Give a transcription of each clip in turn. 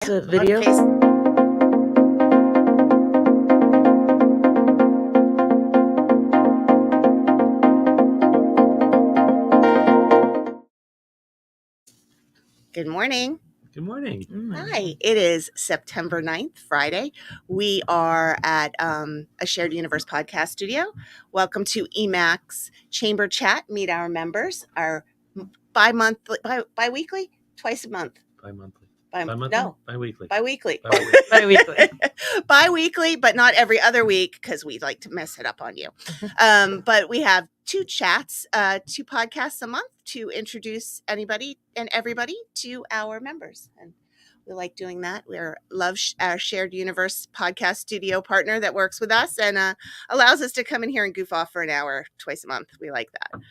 The video. Good morning. Good morning. Hi, it is September 9th, Friday. We are at a Shared Universe podcast studio. Welcome to EMAC's Chamber Chat. Meet our members, our bi-weekly, twice a month. Bi-monthly. No. Bi-weekly. Bi-weekly. Bi-weekly. Bi-weekly, but not every other week because we like to mess it up on you. But we have two chats, two podcasts a month to introduce anybody and everybody to our members. And we like doing that. We love our Shared Universe podcast studio partner that works with us and allows us to come in here and goof off for an hour twice a month. We like that.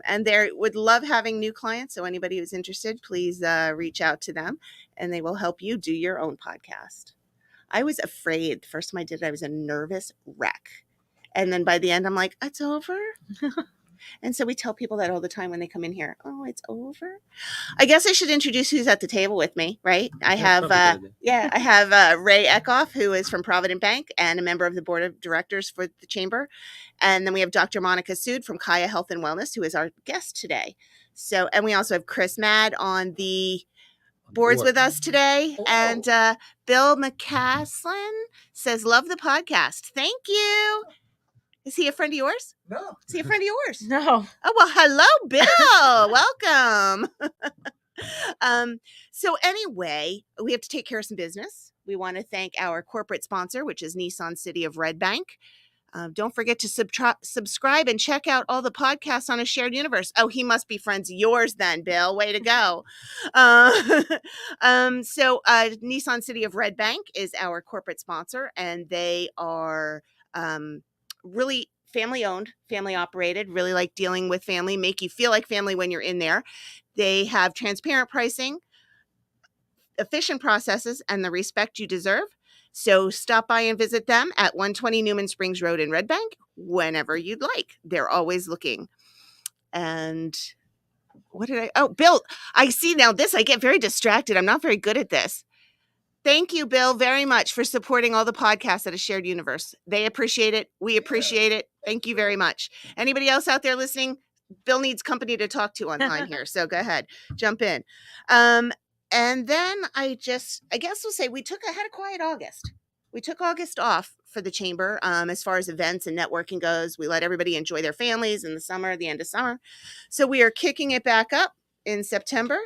And they would love having new clients. So anybody who's interested, please reach out to them and they will help you do your own podcast. I was afraid. The first time I did it, I was a nervous wreck. And then by the end, I'm like, it's over. And so we tell people that all the time when they come in here. Oh, it's over. I guess I should introduce who's at the table with me, right? I have Ray Eckhoff, who is from Provident Bank and a member of the board of directors for the chamber. And then we have Dr. Monica Sood from Kaya Health and Wellness, who is our guest today. So, and we also have Chris Madd on the boards with us today. Oh. And Bill McCaslin says, love the podcast. Thank you. Is he a friend of yours? No. Is he a friend of yours? No. Oh, well, hello, Bill. Welcome. So anyway, we have to take care of some business. We want to thank our corporate sponsor, which is Nissan City of Red Bank. Don't forget to subscribe and check out all the podcasts on A Shared Universe. Oh, he must be friends of yours then, Bill. Way to go. Nissan City of Red Bank is our corporate sponsor, and they are really family owned, family operated, really like dealing with family, make you feel like family when you're in there. They have transparent pricing, efficient processes, and the respect you deserve. So stop by and visit them at 120 Newman Springs Road in Red Bank whenever you'd like. They're always looking. And Bill, I see now this, I get very distracted. I'm not very good at this. Thank you, Bill, very much for supporting all the podcasts at A Shared Universe. They appreciate it. We appreciate it. Thank you very much. Anybody else out there listening? Bill needs company to talk to online here. So go ahead, jump in. And then I guess we'll say had a quiet August. We took August off for the chamber as far as events and networking goes. We let everybody enjoy their families in the summer, the end of summer. So we are kicking it back up in September.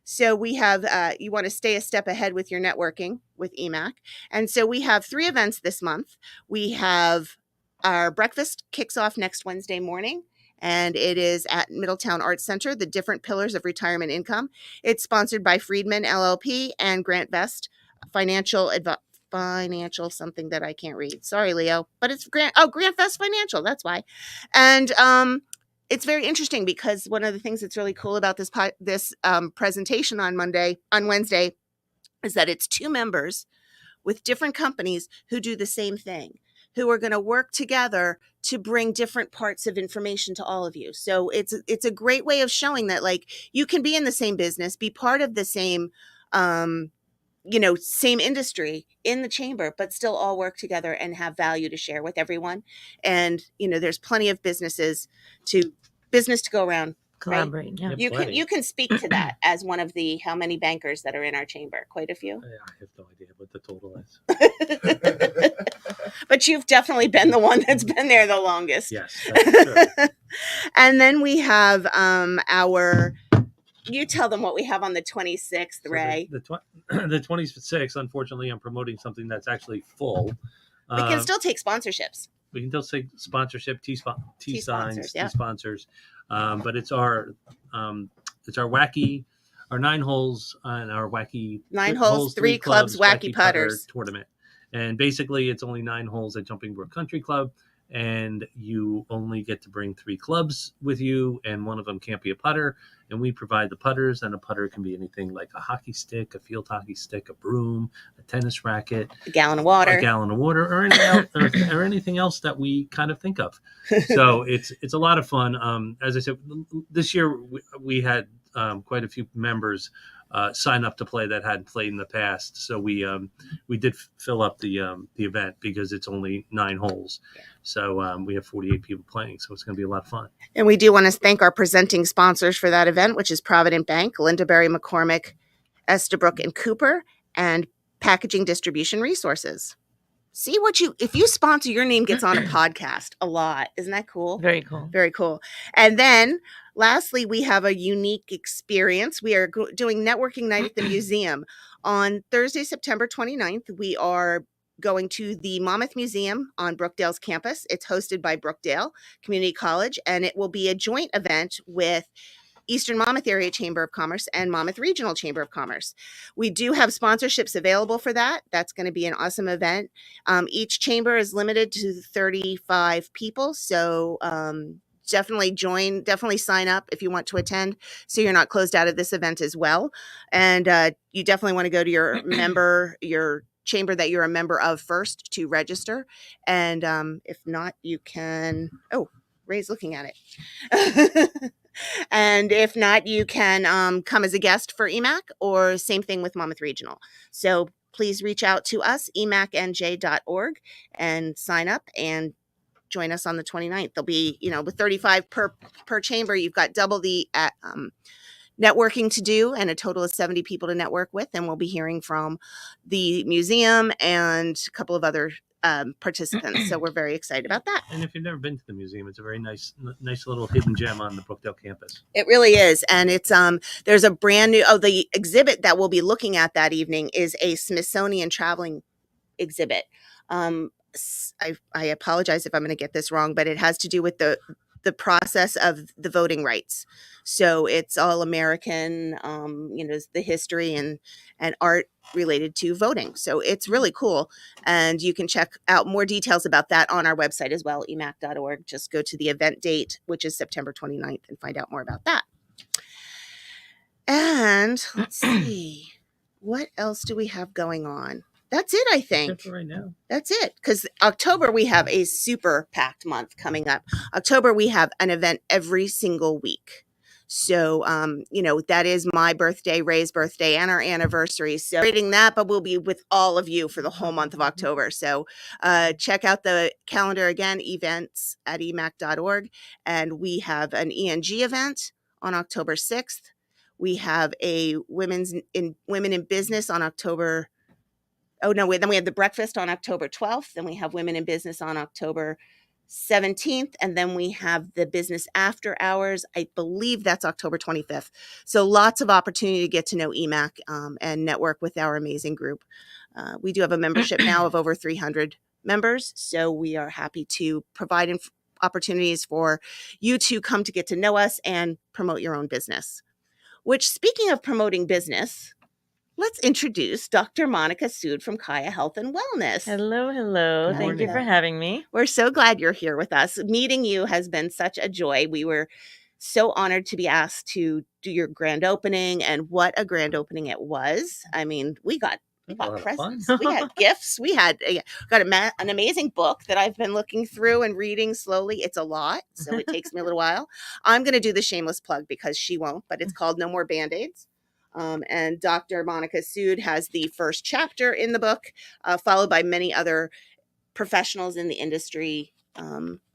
So we have, you want to stay a step ahead with your networking with EMAC. And so we have 3 events this month. We have our breakfast kicks off next Wednesday morning, and it is at Middletown Arts Center, the Different Pillars of Retirement Income. It's sponsored by Friedman LLP and Grant Vest Financial something that I can't read. Sorry, Leo, but it's Grant Vest Financial. That's why. And, it's very interesting because one of the things that's really cool about this presentation on Wednesday, is that it's 2 members with different companies who do the same thing, who are going to work together to bring different parts of information to all of you. So it's a great way of showing that like you can be in the same business, be part of the same same industry in the chamber, but still all work together and have value to share with everyone. And, there's plenty of business to go around. Collaborate. Right? Yeah. You can speak to that as one of the how many bankers that are in our chamber? Quite a few. I have no idea what the total is. But you've definitely been the one that's been there the longest. Yes. That's true. And then we have you tell them what we have on the 26th, Ray. So the 26th, unfortunately, I'm promoting something that's actually full. We can still take sponsorships. We can still take sponsorship, T-signs, yeah. T-sponsors. But it's our wacky, our 9 holes and our wacky 9 holes, 3 clubs, wacky putters tournament. And basically it's only 9 holes at Jumping Brook Country Club. And you only get to bring 3 clubs with you, and one of them can't be a putter. And we provide the putters, and a putter can be anything like a hockey stick, a field hockey stick, a broom, a tennis racket, a gallon of water, or anything else that we kind of think of. So it's a lot of fun. As I said, this year we had quite a few members sign up to play that hadn't played in the past. So we did fill up the event because it's only 9 holes. So we have 48 people playing. So it's going to be a lot of fun. And we do want to thank our presenting sponsors for that event, which is Provident Bank, Linda Berry McCormick, Estabrook and Cooper, and Packaging Distribution Resources. See if you sponsor, your name gets on a podcast a lot. Isn't that cool? Very cool. Very cool. And then lastly, we have a unique experience. We are doing networking night at the museum on Thursday, September 29th. We are going to the Monmouth Museum on Brookdale's campus. It's hosted by Brookdale Community College, and it will be a joint event with Eastern Monmouth Area Chamber of Commerce and Monmouth Regional Chamber of Commerce. We do have sponsorships available for that. That's going to be an awesome event. Each chamber is limited to 35 people. So definitely sign up if you want to attend so you're not closed out of this event as well. And you definitely want to go to your chamber that you're a member of first to register. And if not, you can, Ray's looking at it. And if not, you can come as a guest for EMAC, or same thing with Monmouth Regional. So please reach out to us, emacnj.org, and sign up and join us on the 29th. There'll be, with 35 per chamber, you've got double the networking to do and a total of 70 people to network with. And we'll be hearing from the museum and a couple of other participants. So we're very excited about that. And if you've never been to the museum, it's a very nice little hidden gem on the Brookdale campus. It really is. And it's there's a brand new the exhibit that we'll be looking at that evening is a Smithsonian traveling exhibit. I apologize if I'm going to get this wrong, but it has to do with the process of the voting rights. So it's all American, the history and art related to voting. So it's really cool. And you can check out more details about that on our website as well, emac.org. Just go to the event date, which is September 29th, and find out more about that. And let's see, what else do we have going on? That's it, I think. Except for right now. That's it. Because October, we have a super packed month coming up. October, we have an event every single week. So, that is my birthday, Ray's birthday, and our anniversary. So, celebrating that, but we'll be with all of you for the whole month of October. So, check out the calendar again, events at emac.org. And we have an ENG event on October 6th. We have a Women in Business on October. Then we have the breakfast on October 12th. Then we have Women in Business on October 17th. And then we have the Business After Hours. I believe that's October 25th. So lots of opportunity to get to know EMAC and network with our amazing group. We do have a membership now of over 300 members. So we are happy to provide opportunities for you to come to get to know us and promote your own business. Which, speaking of promoting business, let's introduce Dr. Monica Sood from Kaya Health and Wellness. Hello. Good Thank morning. you for having me. We're so glad you're here with us. Meeting you has been such a joy. We were so honored to be asked to do your grand opening, and what a grand opening it was. I mean, we got presents, we had gifts, we got an amazing book that I've been looking through and reading slowly. It's a lot, so it takes me a little while. I'm going to do the shameless plug because she won't, but it's called No More Band-Aids. And Dr. Monica Sood has the first chapter in the book, followed by many other professionals in the industry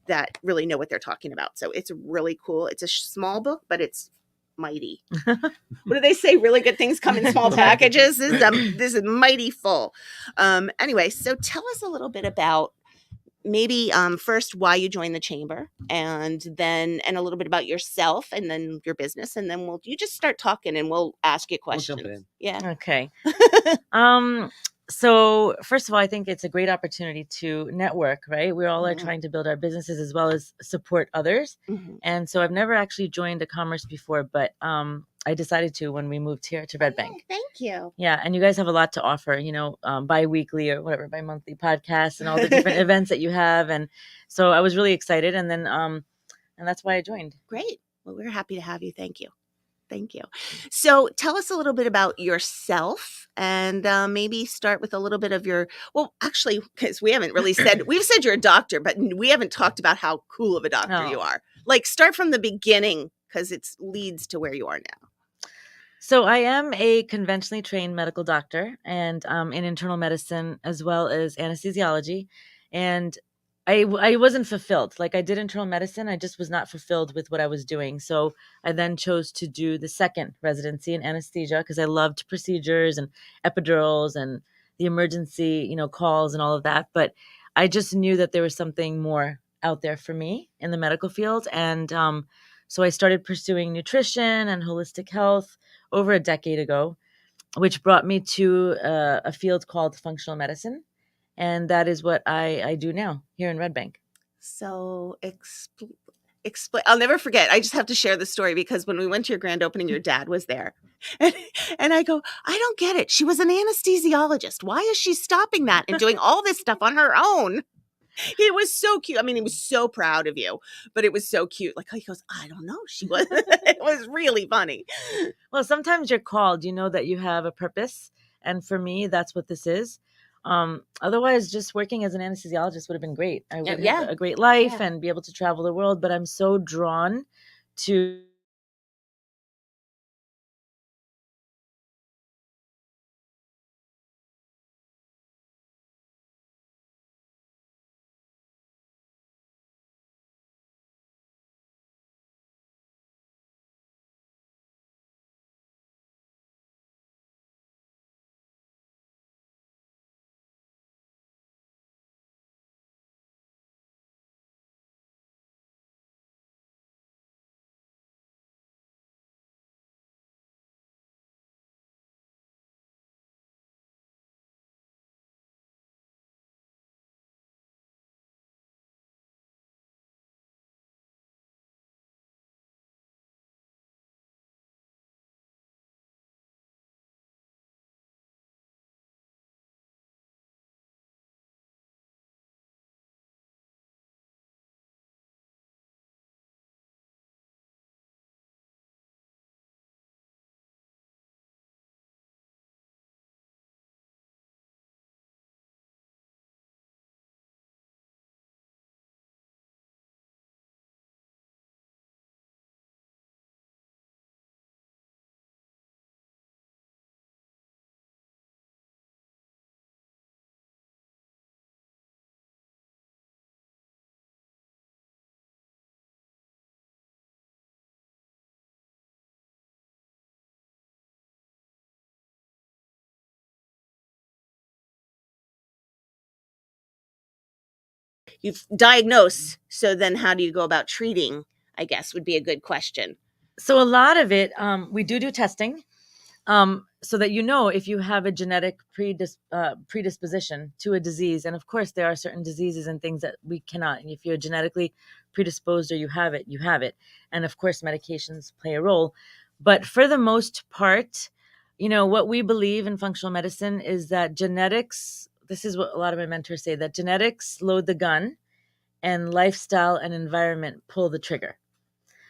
that really know what they're talking about. So it's really cool. It's a small book, but it's mighty. What do they say? Really good things come in small packages. This is mighty full. Anyway, so tell us a little bit about maybe first why you joined the chamber, and a little bit about yourself, and then your business, and then you just start talking and we'll ask you questions. We'll jump in. Yeah. Okay. So first of all, I think it's a great opportunity to network, right? We all are trying to build our businesses as well as support others. Mm-hmm. And so I've never actually joined a commerce before, but I decided to when we moved here to Red Bank. Thank you. Yeah. And you guys have a lot to offer, bi-weekly or whatever, bi-monthly podcasts and all the different events that you have. And so I was really excited. And then, and that's why I joined. Great. Well, we're happy to have you. Thank you. Thank you. So tell us a little bit about yourself, and maybe start with a little bit of actually, because we haven't really we've said you're a doctor, but we haven't talked about how cool of a doctor you are. Like, start from the beginning, because it leads to where you are now. So I am a conventionally trained medical doctor and in internal medicine as well as anesthesiology. And I wasn't fulfilled. Like I did internal medicine, I just was not fulfilled with what I was doing. So I then chose to do the second residency in anesthesia because I loved procedures and epidurals and the emergency, calls and all of that. But I just knew that there was something more out there for me in the medical field. And so I started pursuing nutrition and holistic health over a decade ago, which brought me to a field called functional medicine. And that is what I do now here in Red Bank. So explain. I'll never forget. I just have to share the story because when we went to your grand opening, your dad was there. And I go, I don't get it. She was an anesthesiologist. Why is she stopping that and doing all this stuff on her own? He was so cute. I mean, he was so proud of you, but it was so cute. Like he goes, I don't know. She was, it was really funny. Well, sometimes you're called, you know that you have a purpose. And for me, that's what this is. Otherwise, just working as an anesthesiologist would have been great. I would have a great life and be able to travel the world, but I'm so drawn to You've diagnosed. So then how do you go about treating, I guess would be a good question. So a lot of it, we do testing, so that if you have a genetic predisposition to a disease. And of course, there are certain diseases and things that we cannot. And if you're genetically predisposed or you have it, you have it. And of course, medications play a role. But for the most part, what we believe in functional medicine is that genetics, this is what a lot of my mentors say, that genetics load the gun and lifestyle and environment pull the trigger.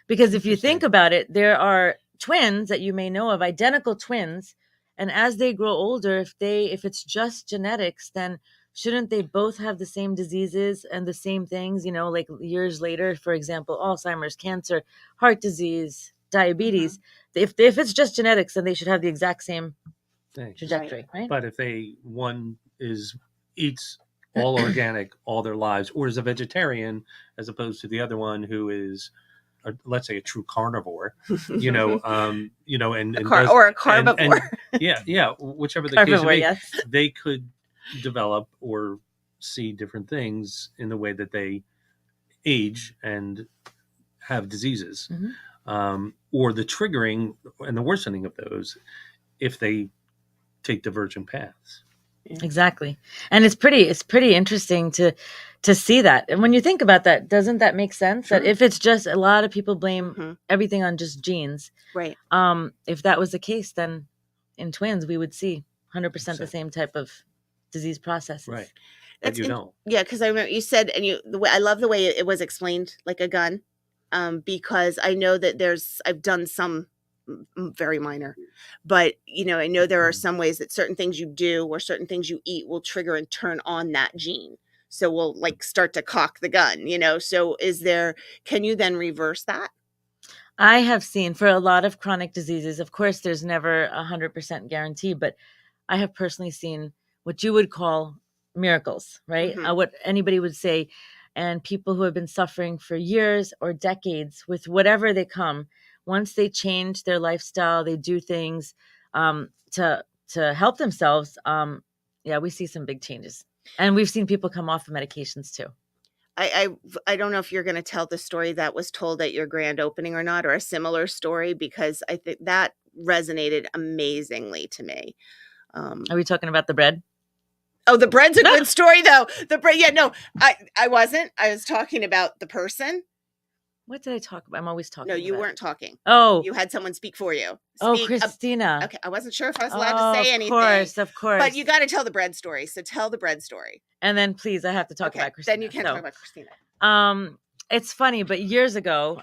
Because if you think about it, there are twins that you may know of, identical twins, and as they grow older, if it's just genetics, then shouldn't they both have the same diseases and the same things, like years later, for example, Alzheimer's, cancer, heart disease, diabetes. If it's just genetics, then they should have the exact same trajectory, right? But if one eats all organic all their lives, or is a vegetarian, as opposed to the other one who is, let's say, a true carnivore, and or a carbivore, whichever the case may be, they could develop or see different things in the way that they age and have diseases, or the triggering and the worsening of those if they take divergent paths. Exactly. And it's pretty interesting to see that. And when you think about that, doesn't that make sense? Sure. That if it's just, a lot of people blame everything on just genes. Right. If that was the case, then in twins, we would see 100% the same type of disease processes. Right. But you don't. Yeah, because I remember you said, and I love the way it was explained, like a gun, because I know that I've done some very minor, but I know there are some ways that certain things you do or certain things you eat will trigger and turn on that gene. So we'll start to cock the gun, so can you then reverse that? I have seen for a lot of chronic diseases, of course, there's never 100% guarantee, but I have personally seen what you would call miracles, right? Mhm. What anybody would say. And people who have been suffering for years or decades with whatever they come, once they change their lifestyle, they do things to help themselves. Yeah, we see some big changes, and we've seen people come off of medications too. I don't know if you're going to tell the story that was told at your grand opening or not, or a similar story, because I think that resonated amazingly to me. Are we talking about the bread? Oh, the bread's a good story though. The bread, yeah, no, I wasn't. I was talking about the person. What did I talk about? I'm always talking. No, you about. weren't talking. Oh, You had someone speak for you. oh, Speak. Christina. Okay, I wasn't sure if I was allowed to say anything. Of course. But you got to tell the bread story. So tell the bread story. And then please, I have to talk Okay, about Christina. then you can't talk about Christina. It's funny, but years ago,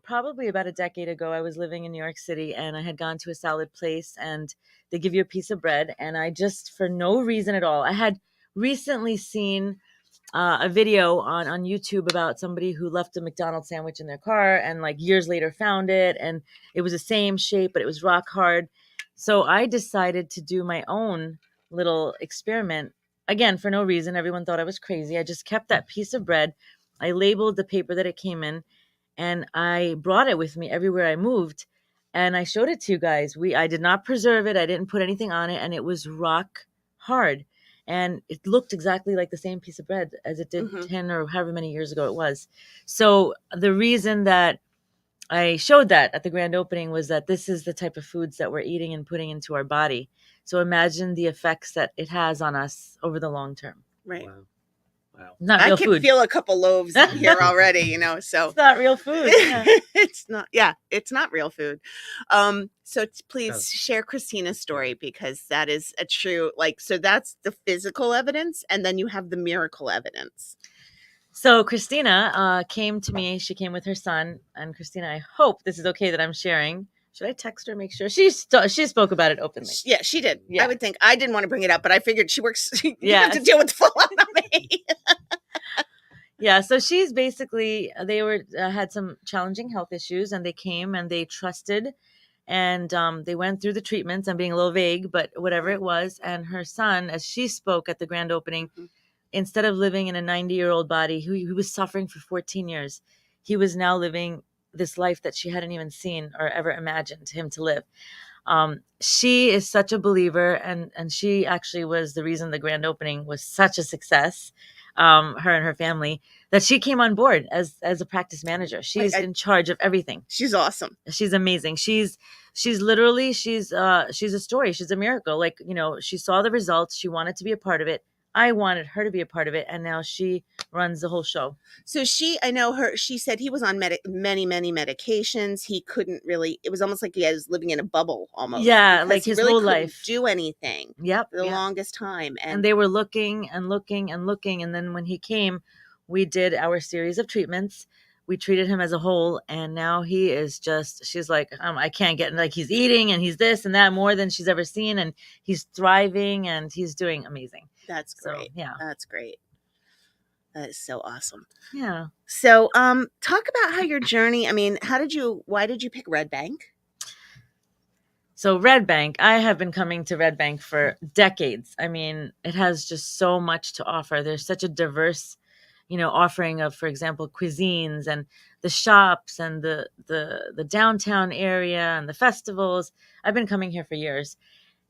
probably about a decade ago, I was living in New York City and I had gone to a salad place and they give you a piece of bread. And I just, for no reason at all, I had recently seen a video on YouTube about somebody who left a McDonald's sandwich in their car and like years later found it and it was the same shape, but it was rock hard. So I decided to do my own little experiment. Again, for no reason. Everyone thought I was crazy. I just kept that piece of bread. I labeled the paper that it came in and I brought it with me everywhere I moved. And I showed it to you guys. I did not preserve it. I didn't put anything on it. And it was rock hard. And it looked exactly like the same piece of bread as it did 10 or however many years ago it was. So the reason that I showed that at the grand opening was that this is the type of foods that we're eating and putting into our body. So imagine the effects that it has on us over the long term. Right. Wow. Wow. Not I real can food. feel a couple loaves in here already, so It's not real food. Yeah. it's not real food. So please share Christina's story, because that is a true, so that's the physical evidence, and then you have the miracle evidence. So Christina came to me. She came with her son. And Christina, I hope this is okay that I'm sharing. Should I text her, make sure? She spoke about it openly. Yeah, she did. Yeah. I would think. I didn't want to bring it up, but I figured she works. You Yes. have to deal with the full on of me. Yeah, so she's basically, they had some challenging health issues and they came and they trusted and they went through the treatments. I'm being a little vague, but whatever it was. And her son, as she spoke at the grand opening, instead of living in a 90-year-old body who was suffering for 14 years, he was now living this life that she hadn't even seen or ever imagined him to live. She is such a believer, and she actually was the reason the grand opening was such a success. Her and her family, that she came on board as a practice manager. She's in charge of everything. She's awesome. She's amazing. She's literally she's a story. She's a miracle. Like, she saw the results. She wanted to be a part of it. I wanted her to be a part of it, and now she runs the whole show. So I know her, she said he was on many, many medications. He couldn't really, it was almost like he was living in a bubble almost. Yeah, like his really whole couldn't life. do anything. Yep. For the longest time. And they were looking and looking and looking. And then when he came, we did our series of treatments. We treated him as a whole. And now he is she's like, I can't get, like, he's eating and he's this and that more than she's ever seen. And he's thriving and he's doing amazing. That's great. So, yeah. That's great. That is so awesome. Yeah. So, talk about how your journey, why did you pick Red Bank? So Red Bank, I have been coming to Red Bank for decades. I mean, it has just so much to offer. There's such a diverse, offering of, for example, cuisines and the shops and the downtown area and the festivals. I've been coming here for years.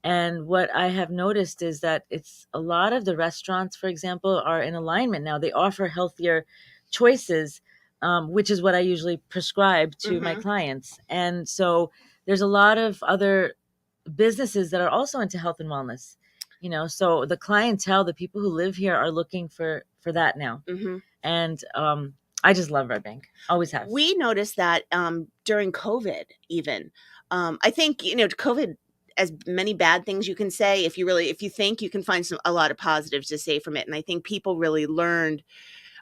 And what I have noticed is that it's a lot of the restaurants, for example, are in alignment now. They offer healthier choices, which is what I usually prescribe to my clients. And so there's a lot of other businesses that are also into health and wellness, so the clientele, the people who live here are looking for that now. And I just love Red Bank. Always have. We noticed that during COVID even. I think, COVID, as many bad things you can say, if you think, you can find a lot of positives to say from it. And I think people really learned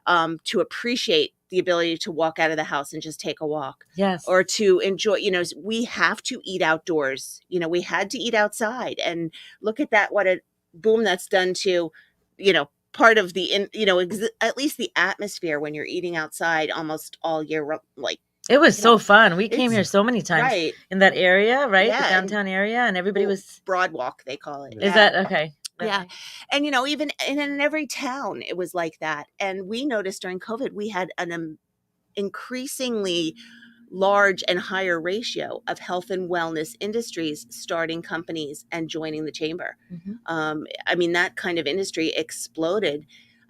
to appreciate the ability to walk out of the house and just take a walk. Yes. Or to enjoy, we have to eat outdoors. We had to eat outside, and look at that. What a boom that's done to, part of the, at least the atmosphere when you're eating outside almost all year, like It was You so know, fun. We came it's here so many times right. in that area, right? The Yeah, and downtown area, and everybody was. Broadwalk, they call it. Yeah. Is Yeah. that okay? Yeah. And, even in every town, it was like that. And we noticed during COVID, we had an increasingly large and higher ratio of health and wellness industries starting companies and joining the chamber. I mean, that kind of industry exploded.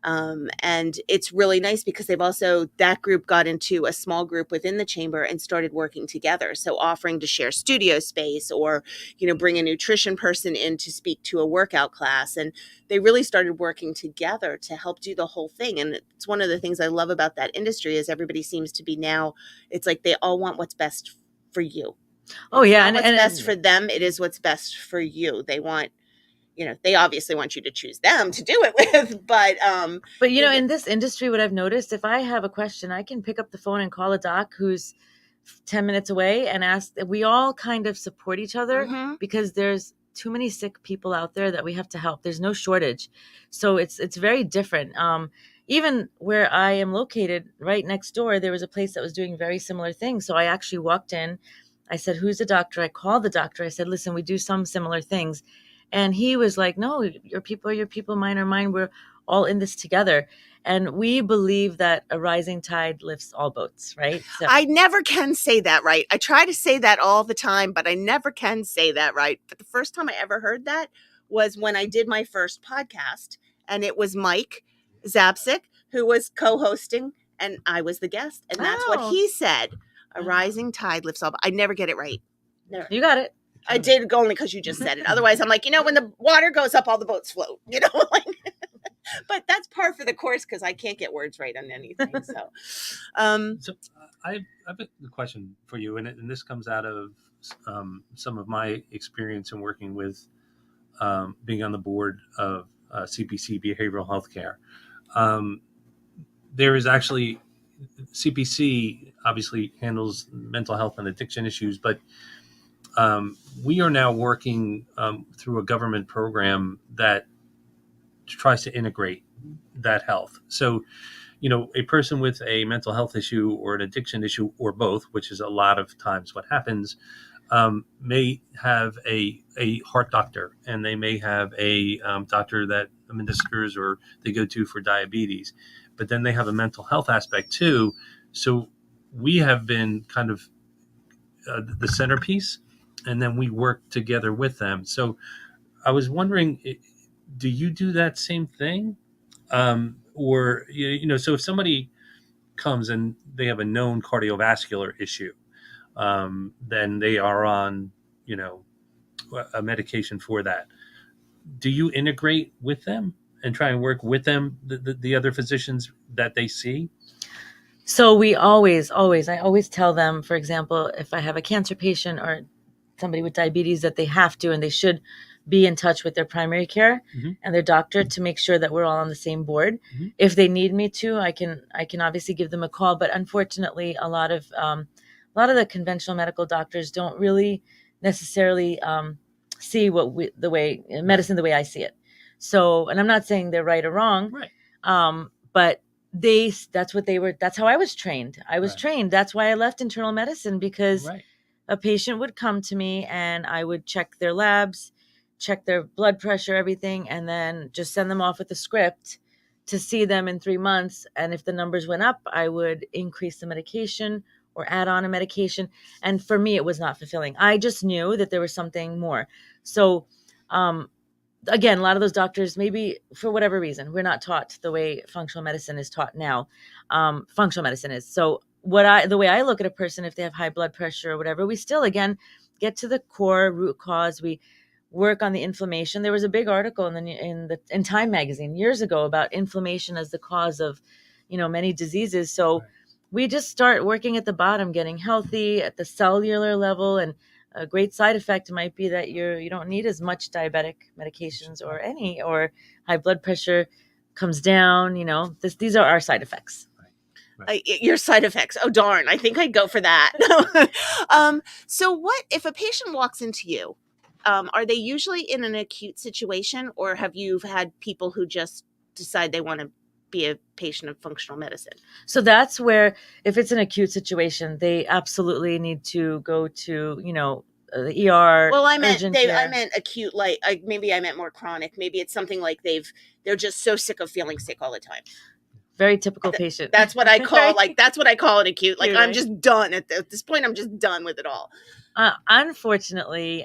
And it's really nice because that group got into a small group within the chamber and started working together. So offering to share studio space or, bring a nutrition person in to speak to a workout class. And they really started working together to help do the whole thing. And it's one of the things I love about that industry is everybody seems to be now, it's like they all want what's best for you. Oh It's yeah, not what's best for them. It is what's best for you. They want, they obviously want you to choose them to do it with, but in this industry, what I've noticed, if I have a question, I can pick up the phone and call a doc who's 10 minutes away and ask. We all kind of support each other because there's too many sick people out there that we have to help. There's no shortage, so it's very different. Even where I am located, right next door, there was a place that was doing very similar things. So I actually walked in. I said, "Who's the doctor?" I called the doctor. I said, "Listen, we do some similar things." And he was like, "No, your people are your people, mine are mine. We're all in this together." And we believe that a rising tide lifts all boats, right? So I never can say that right. I try to say that all the time, but I never can say that right. But the first time I ever heard that was when I did my first podcast, and it was Mike Zapsik who was co-hosting, and I was the guest, and that's what he said. A rising tide lifts all. I never get it right. Never. You got it. I did only because you just said it. Otherwise, I'm like, when the water goes up, all the boats float. Like. But that's par for the course because I can't get words right on anything. So, So I have a question for you, and this comes out of some of my experience in working with being on the board of CPC Behavioral Healthcare. There is actually CPC obviously handles mental health and addiction issues, but we are now working through a government program that tries to integrate that health. So, a person with a mental health issue or an addiction issue or both, which is a lot of times what happens, may have a heart doctor, and they may have a doctor that administers or they go to for diabetes, but then they have a mental health aspect too. So we have been kind of the centerpiece, and then we work together with them. So I was wondering, do you do that same thing? Or, so if somebody comes and they have a known cardiovascular issue, then they are on, a medication for that. Do you integrate with them and try and work with them, the other physicians that they see? So I always tell them, for example, if I have a cancer patient or somebody with diabetes, that they have to and they should be in touch with their primary care and their doctor to make sure that we're all on the same board. If they need me to, I can obviously give them a call. But unfortunately, a lot of the conventional medical doctors don't really necessarily see the way medicine the way I see it. So, and I'm not saying they're right or wrong, but that's how I was trained. I was trained. That's why I left internal medicine, because a patient would come to me and I would check their labs, check their blood pressure, everything, and then just send them off with a script to see them in 3 months. And if the numbers went up, I would increase the medication or add on a medication. And for me, it was not fulfilling. I just knew that there was something more. So, again, a lot of those doctors, maybe for whatever reason, we're not taught the way functional medicine is taught now. Functional medicine is. So the way I look at a person, if they have high blood pressure or whatever, we still, again, get to the core root cause. We work on the inflammation. There was a big article in Time magazine years ago about inflammation as the cause of, many diseases. So we just start working at the bottom, getting healthy at the cellular level. And a great side effect might be that you don't need as much diabetic medications or high blood pressure comes down. These are our side effects. Your side effects. Oh, darn. I think I'd go for that. So what if a patient walks into you? Are they usually in an acute situation, or have you had people who just decide they want to be a patient of functional medicine. So that's where, if it's an acute situation, they absolutely need to go to, the ER. Well, I urgent care. meant acute, like maybe I meant more chronic. Maybe it's something like they're just so sick of feeling sick all the time. Very typical patient. That's what I call that's what I call an acute. Like, I'm right? just done at this point. I'm just done with it all. Unfortunately,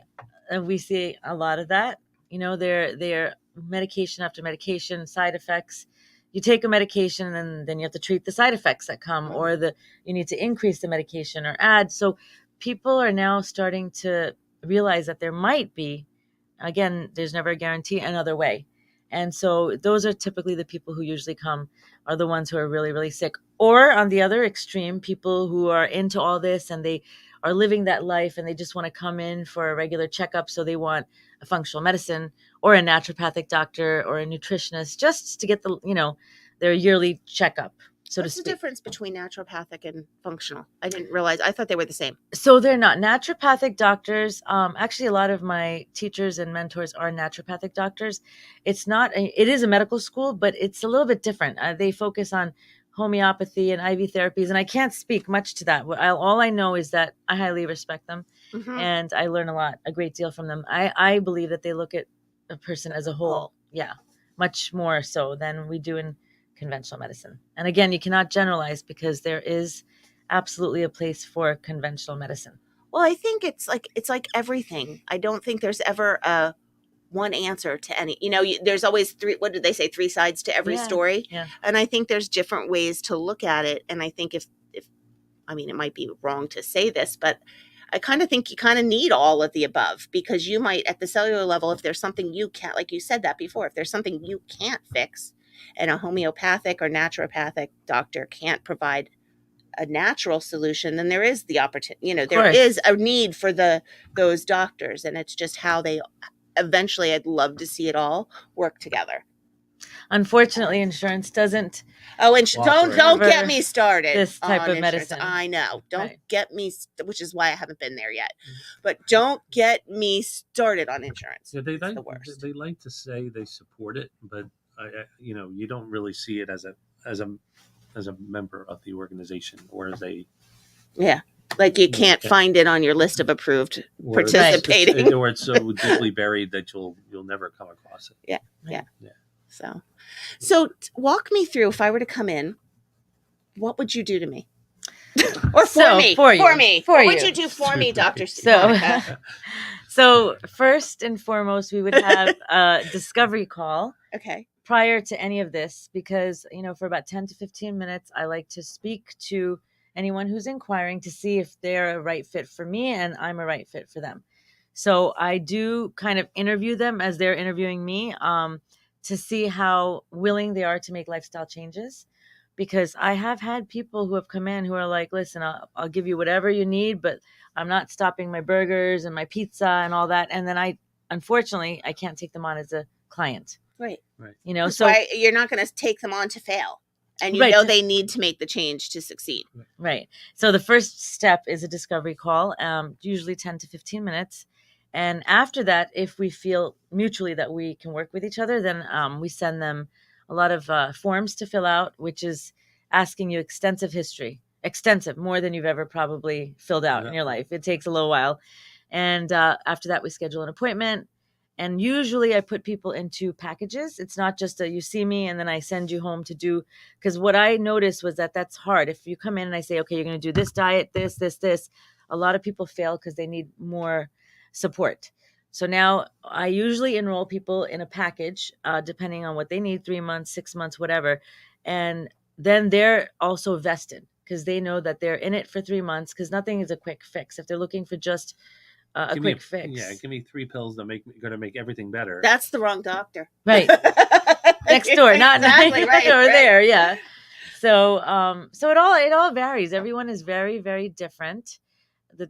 we see a lot of that. They're medication after medication, side effects. You take a medication and then you have to treat the side effects that come, or you need to increase the medication or add. So people are now starting to realize that there might be, again, there's never a guarantee, another way. And so those are typically the people who usually come, are the ones who are really, really sick. Or on the other extreme, people who are into all this and they are living that life and they just want to come in for a regular checkup. So they want a functional medicine or a naturopathic doctor or a nutritionist just to get their yearly checkup, so What's to the speak. difference between naturopathic and functional? I didn't realize. I thought they were the same. So they're not naturopathic doctors. Actually, a lot of my teachers and mentors are naturopathic doctors. It is a medical school, but it's a little bit different. They focus on homeopathy and IV therapies, and I can't speak much to that. All I know is that I highly respect them, and I learn a great deal from them. I believe that they look at a person as a whole, much more so than we do in conventional medicine. And again, you cannot generalize because there is absolutely a place for conventional medicine. Well, I think it's like everything. I don't think there's ever a one answer to any. There's always three. What did they say? Three sides to every story. Yeah. And I think there's different ways to look at it. And I think if I mean, it might be wrong to say this, but I kind of think you kind of need all of the above, because you might, at the cellular level, if there's something you can't, like you said that before, if there's something you can't fix, and a homeopathic or naturopathic doctor can't provide a natural solution, then there is the opportunity, there is a need for those doctors, and it's just how they eventually, I'd love to see it all work together. Unfortunately, insurance doesn't. Don't get me started. This type of insurance. medicine. I know. Don't get me, which is why I haven't been there yet. But don't get me started on insurance. Yeah, it's the worst. They like to say they support it, but you don't really see it as a member of the organization, or as a like you can't find it on your list of approved participating, or it's so deeply buried that you'll never come across it. Yeah. So walk me through, if I were to come in, what would you do to me? Or for me? What would you do for me, Dr. So first and foremost, we would have a discovery call. Okay. Prior to any of this, because, for about 10 to 15 minutes, I like to speak to anyone who's inquiring to see if they're a right fit for me and I'm a right fit for them. So I do kind of interview them as they're interviewing me, to see how willing they are to make lifestyle changes. Because I have had people who have come in who are like, listen, I'll give you whatever you need, but I'm not stopping my burgers and my pizza and all that. And then unfortunately, I can't take them on as a client. Right. So why you're not going to take them on to fail. And they need to make the change to succeed. Right. So the first step is a discovery call, usually 10 to 15 minutes. And after that, if we feel mutually that we can work with each other, then we send them a lot of forms to fill out, which is asking you extensive history, more than you've ever probably filled out in your life. It takes a little while. And after that, we schedule an appointment. And usually I put people into packages. It's not just you see me and then I send you home to do, because what I noticed was that that's hard. If you come in and I say, okay, you're going to do this diet, this, a lot of people fail because they need more support. So now I usually enroll people in a package, depending on what they need, 3 months, 6 months, whatever. And then they're also vested because they know that they're in it for 3 months, because nothing is a quick fix. If they're looking for just a quick fix. Yeah, give me 3 pills that going to make everything better. That's the wrong doctor. Right. Next door, not exactly right, over right. there. Yeah. So it all varies. Everyone is very, very different.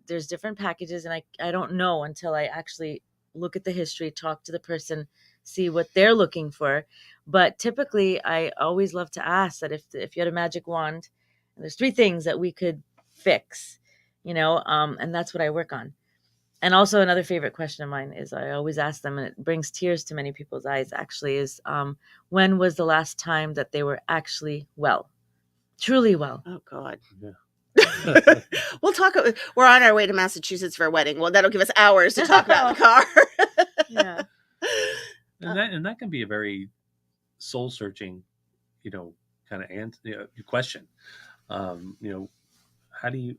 There's different packages, and I don't know until I actually look at the history, talk to the person, see what they're looking for. But typically, I always love to ask that if you had a magic wand, and there's 3 things that we could fix, and that's what I work on. And also another favorite question of mine is I always ask them, and it brings tears to many people's eyes actually, is when was the last time that they were actually well, truly well? Oh God. Yeah. We'll talk. We're on our way to Massachusetts for a wedding. Well, that'll give us hours to talk about the car. Yeah. And that can be a very soul searching, kind of question. How do you,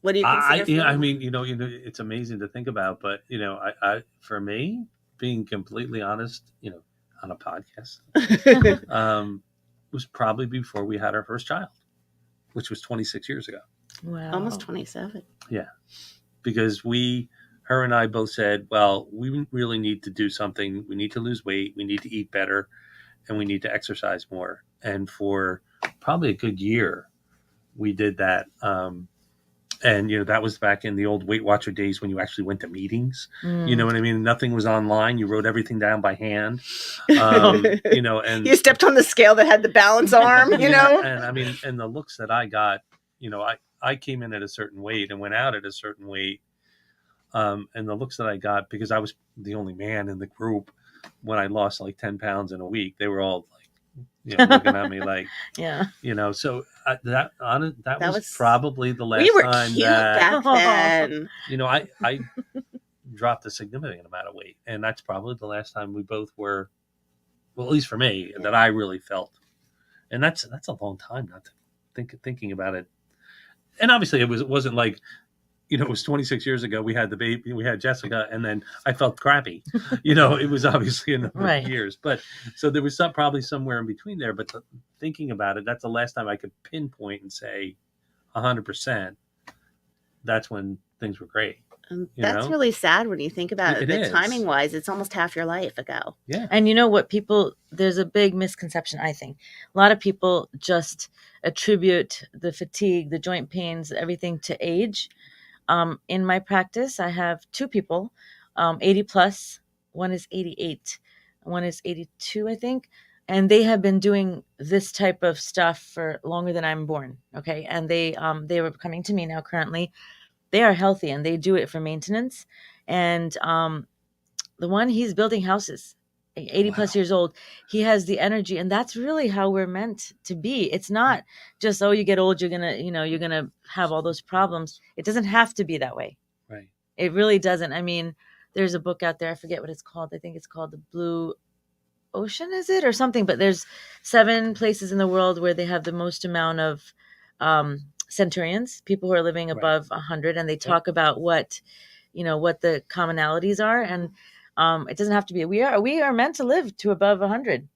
What do you consider? I mean, it's amazing to think about, but for me, being completely honest, on a podcast, was probably before we had our first child, which was 26 years ago. Wow. Almost 27. Yeah, because her and I both said, well, we really need to do something. We need to lose weight. We need to eat better, and we need to exercise more. And for probably a good year, we did that. And that was back in the old Weight Watcher days when you actually went to meetings. You know what I mean? Nothing was online. You wrote everything down by hand. And you stepped on the scale that had the balance arm. And I mean, and the looks that I got, I came in at a certain weight and went out at a certain weight. And the looks that I got, because I was the only man in the group when I lost like 10 pounds in a week, they were all like, looking at me like, yeah. So that was probably the last we were time cute that back then. I dropped a significant amount of weight, and that's probably the last time we both were, well, at least for me, that I really felt, and that's a long time not to thinking about it. And obviously, it wasn't like, it was 26 years ago. We had the baby, we had Jessica, and then I felt crappy. It was obviously a number of years, but so there was probably somewhere in between there. But thinking about it, that's the last time I could pinpoint and say 100%. That's when things were great. That's really sad when you think about it. Timing wise, it's almost half your life ago. Yeah. And there's a big misconception, I think. A lot of people just attribute the fatigue, the joint pains, everything to age. In my practice, I have two people, 80 plus. One is 88. One is 82, I think. And they have been doing this type of stuff for longer than I'm born. Okay. And they were coming to me now currently. They are healthy and they do it for maintenance. And the one, he's building houses, 80 plus years old. He has the energy, and that's really how we're meant to be. It's not just, you get old, you're gonna have all those problems. It doesn't have to be that way. Right. It really doesn't. I mean, there's a book out there, I forget what it's called. I think it's called The Blue Ocean, is it, or something? But there's 7 places in the world where they have the most amount of centurions, people who are living above 100, and they talk about what the commonalities are, and it doesn't have to be. We are meant to live to above 100.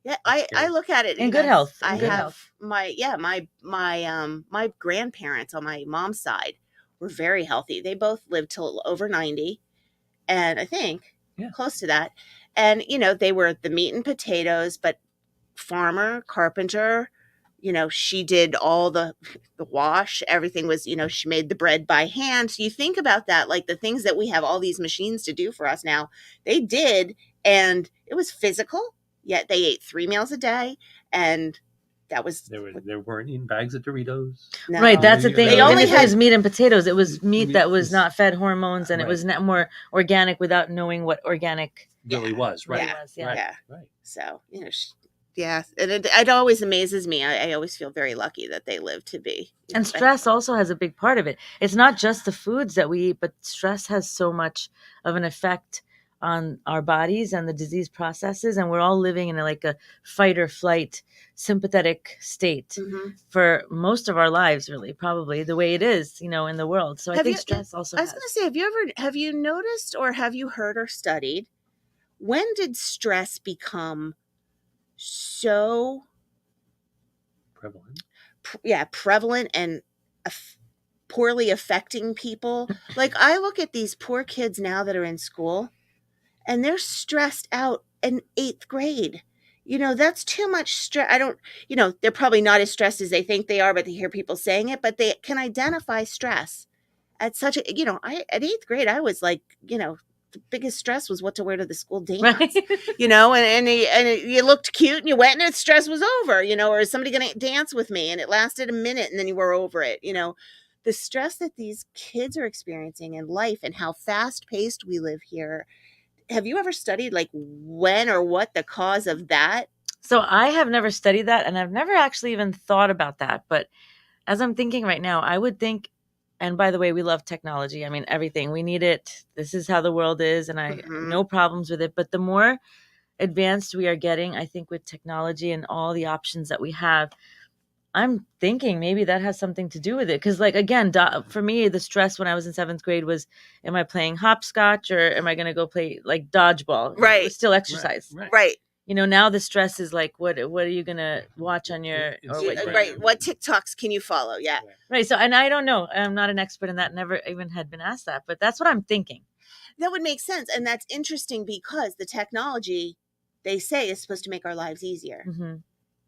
Yeah, I look at it in good health. My grandparents on my mom's side were very healthy. They both lived till over 90, and I think close to that. And they were the meat and potatoes, but farmer, carpenter. She did all the wash. Everything was, she made the bread by hand. So you think about that, like the things that we have all these machines to do for us now, they did. And it was physical, yet they ate 3 meals a day. And that was... They weren't eating bags of Doritos. No. Right, that's the thing. They only had meat and potatoes. It was meat that was not fed hormones, and it was not more organic without knowing what organic really was. Right. Yeah. Right. So, yeah, and it always amazes me. I always feel very lucky that they live to be. And stress also has a big part of it. It's not just the foods that we eat, but stress has so much of an effect on our bodies and the disease processes. And we're all living in a fight or flight sympathetic state for most of our lives, really, probably the way it is, in the world. So I think stress also I was going to say, have you noticed or have you heard or studied, when did stress become so prevalent and poorly affecting people? Like, I look at these poor kids now that are in school and they're stressed out in 8th grade. That's too much stress. I don't, they're probably not as stressed as they think they are, but they hear people saying it, but they can identify stress at such a, at 8th grade, I was like, the biggest stress was what to wear to the school dance, right. And you looked cute and you went and the stress was over, or is somebody going to dance with me? And it lasted a minute and then you were over it. the stress that these kids are experiencing in life and how fast paced we live here. Have you ever studied like when or what the cause of that? So I have never studied that, and I've never actually even thought about that. But as I'm thinking right now, I would think, and by the way, we love technology. I mean, everything. We need it. This is how the world is, and I Mhm. no problems with it. But the more advanced we are getting, I think with technology and all the options that we have, I'm thinking maybe that has something to do with it. Because, like, again, for me, the stress when I was in seventh grade was, am I playing hopscotch or am I going to go play like dodgeball? It Right. was still Right, exercise. right. Right. You know, now the stress is like, what are you going to watch on your, or what? Instagram. Right. What TikToks can you follow? Yeah. Right. So, and I don't know. I'm not an expert in that. Never even had been asked that, but that's what I'm thinking. That would make sense. And that's interesting because the technology, they say, is supposed to make our lives easier. Hmm.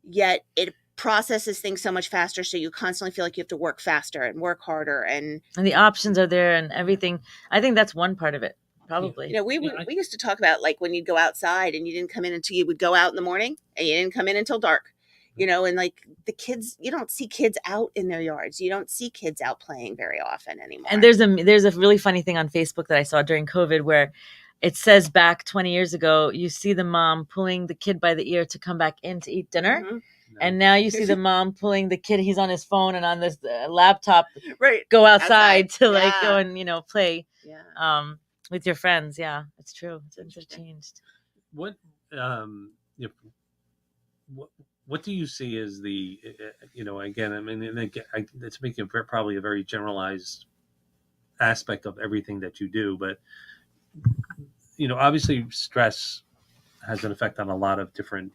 Yet it processes things so much faster. So you constantly feel like you have to work faster and work harder. And The options are there and everything. I think that's one part of it, probably. you know, Yeah, we used to talk about like when you'd go outside and you didn't come in until you would go out in the morning and you didn't come in until dark. You know, and like the kids, you don't see kids out in their yards. You don't see kids out playing very often anymore. And there's a really funny thing on Facebook that I saw during COVID where it says back 20 years ago, you see the mom pulling the kid by the ear to come back in to eat dinner. Mhm. And now you see the mom pulling the kid, he's on his phone and on this laptop, Right. go outside to like Yeah. go and, play Yeah. with your friends. Yeah, it's true. Things have Interesting. changed. What if what do you see as the again, I mean, and again, it's making probably a very generalized aspect of everything that you do, but obviously stress has an effect on a lot of different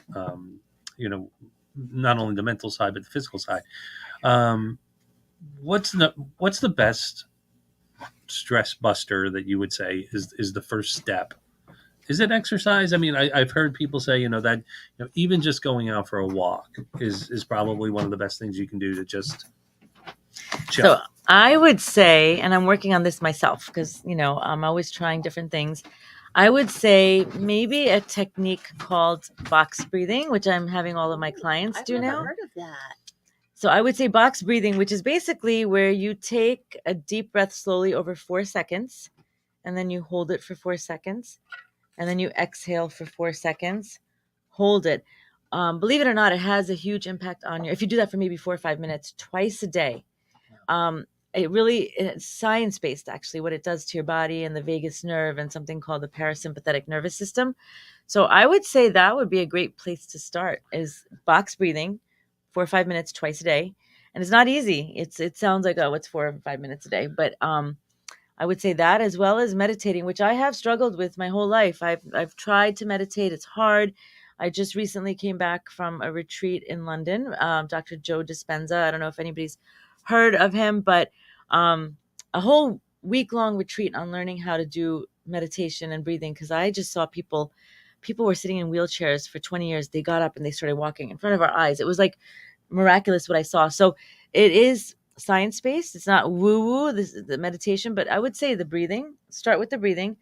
not only the mental side but the physical side. um, what's the best stress buster that you would say is the first step? Is it exercise? I mean, I've heard people say, that even just going out for a walk is probably one of the best things you can do to just chill. So I would say, and I'm working on this myself because, I'm always trying different things. I would say maybe a technique called box breathing, which I'm having all of my clients I've do never now. heard of that. So I would say box breathing, which is basically where you take a deep breath slowly over 4 seconds, and then you hold it for 4 seconds, and then you exhale for 4 seconds, hold it. Believe it or not, it has a huge impact on you. If you do that for maybe 4 or 5 minutes twice a day, it's science based, actually, what it does to your body and the vagus nerve and something called the parasympathetic nervous system. So I would say that would be a great place to start is box breathing 4 or 5 minutes twice a day. And it's not easy. It sounds like, oh, it's 4 or 5 minutes a day, but I would say that as well as meditating, which I have struggled with my whole life. I've tried to meditate. It's hard. I just recently came back from a retreat in London. Dr. Joe Dispenza. I don't know if anybody's heard of him, but a whole week-long retreat on learning how to do meditation and breathing. Because I just saw people were sitting in wheelchairs for 20 years. They got up and they started walking in front of our eyes. It was like miraculous what I saw. So it is science based. It's not woo woo, this is the meditation, but I would say the breathing. Start with the breathing,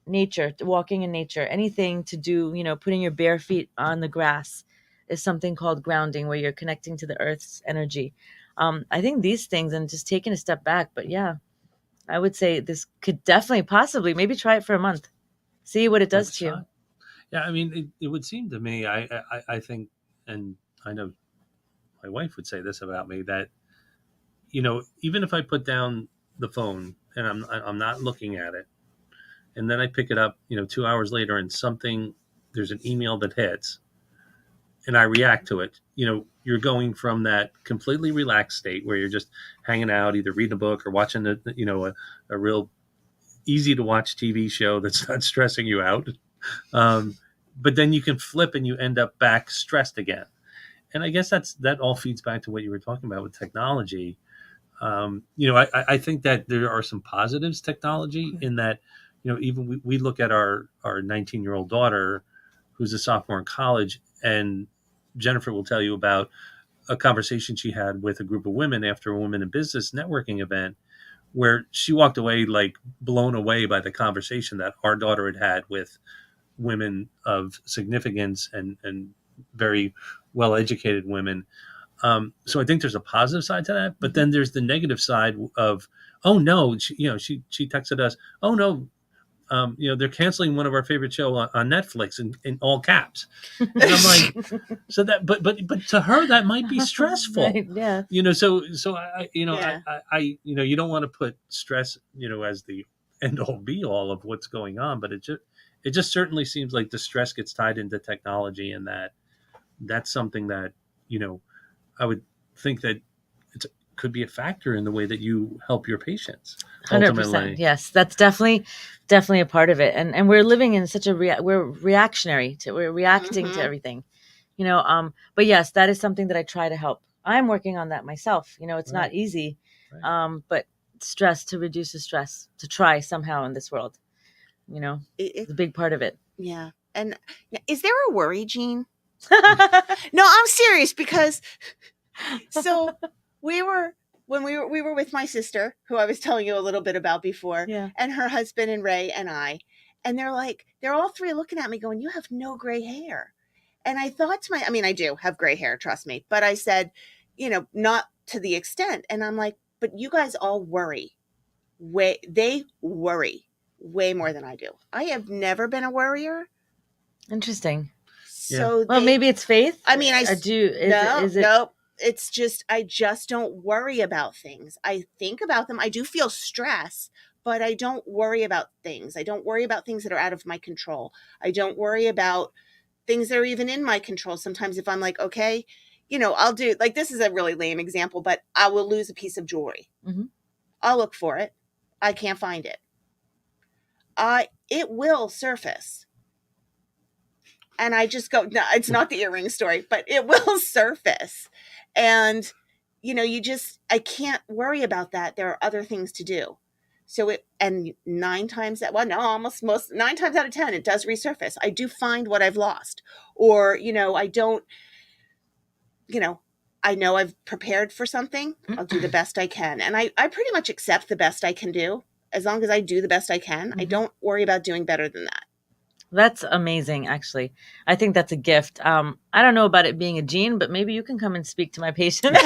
nature, walking in nature, anything to do, putting your bare feet on the grass is something called grounding, where you're connecting to the earth's energy. I think these things and just taking a step back. But yeah, I would say this could definitely, possibly, maybe try it for a month, see what it does to you. Yeah, I mean, it would seem to me, I think, and I know my wife would say this about me, that even if I put down the phone and I'm not looking at it, and then I pick it up, 2 hours later, and there's an email that hits, and I react to it. You're going from that completely relaxed state where you're just hanging out, either reading a book or watching a real easy to watch TV show that's not stressing you out. But then you can flip and you end up back stressed again. And I guess that all feeds back to what you were talking about with technology. I think that there are some positives technology in that, even we look at our 19-year-old daughter who's a sophomore in college, and Jennifer will tell you about a conversation she had with a group of women after a women in business networking event, where she walked away like blown away by the conversation that our daughter had had with women of significance and very well educated women. So I think there's a positive side to that, but then there's the negative side of, oh no, she texted us, oh no, they're canceling one of our favorite show on Netflix in all caps, and I'm like, so that, but to her that might be stressful, Right, yeah. So I, Yeah. you don't want to put stress, as the end all be all of what's going on, but it just certainly seems like the stress gets tied into technology, and that's something that you know I would think that it could be a factor in the way that you help your patients 100%. ultimately. Yes, that's definitely a part of it. And we're living in such a we're reactionary to we're reacting to Mhm. everything. But yes, that is something that I try to help. I'm working on that myself. It's not Right, easy. right. But stress, to reduce the stress, to try somehow in this world, you know, It it's a big part of it. Yeah. And is there a worry gene? No, I'm serious because so we were when we were with my sister, who I was telling you a little bit about before, Yeah. and her husband and Ray and I, and they're all three looking at me going, "You have no gray hair." And I thought to I mean, I do have gray hair, trust me, but I said, not to the extent. And I'm like, "But you guys all worry. They worry way more than I do. I have never been a worrier." Interesting. Yeah. So Well, maybe it's faith. I mean, no, Is it no. It's just I just don't worry about things. I think about them. I do feel stress, but I don't worry about things. I don't worry about things that are out of my control. I don't worry about things that are even in my control. Sometimes if I'm like, okay, I'll do like this is a really lame example, but I will lose a piece of jewelry. Mhm. I'll look for it. I can't find it. It will surface. And I just go, no, it's not the earring story, but it will surface. And, I can't worry about that. There are other things to do. So and 9 times that, well, no, almost 9 times out of 10, it does resurface. I do find what I've lost. Or, I don't, you know, I know I've prepared for something. I'll do the best I can. And I pretty much accept the best I can do. As long as I do the best I can, I Mhm. don't worry about doing better than that. That's amazing, actually. I think that's a gift. I don't know about it being a gene, but maybe you can come and speak to my patients.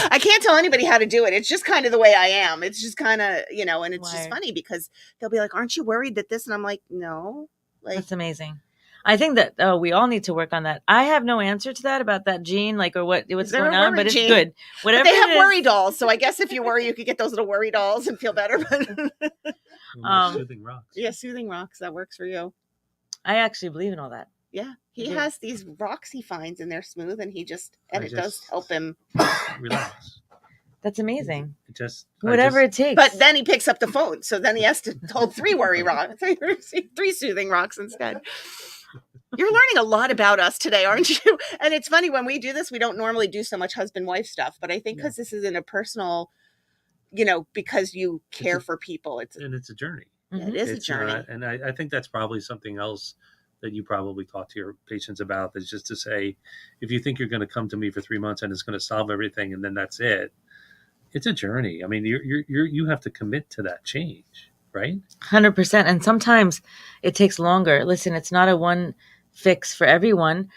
I can't tell anybody how to do it. It's just kind of the way I am. It's just kind of, and it's just Wired. funny because they'll be like, "Aren't you worried that this?" And I'm like, "No." Like, That's amazing. I think that we all need to work on that. I have no answer to that about that gene, like, or is what's there going a on, worry but it's gene? good. But Whatever they it have worry is. dolls, so I guess if you worry, you could get those little worry dolls and feel better. But My Um, soothing rocks. yeah, soothing rocks that works for you. I actually believe in all that. Yeah, I he do. has these rocks he finds and they're smooth, and I it does just help him. relax. That's amazing. I Whatever just it takes. But then he picks up the phone, so then he has to hold three worry rocks, three soothing rocks instead. You're learning a lot about us today, aren't you? And it's funny when we do this, we don't normally do so much husband-wife stuff, but I think because this is in a personal, because you care for people, it's a journey. it Mhm. is a It's journey. not, and I think that's probably something else that you probably talk to your patients about, is just to say, if you think you're going to come to me for 3 months and it's going to solve everything and then that's it, it's a journey. I mean, you have to commit to that change, right? 100%. And sometimes it takes longer. Listen, it's not a one fix for everyone.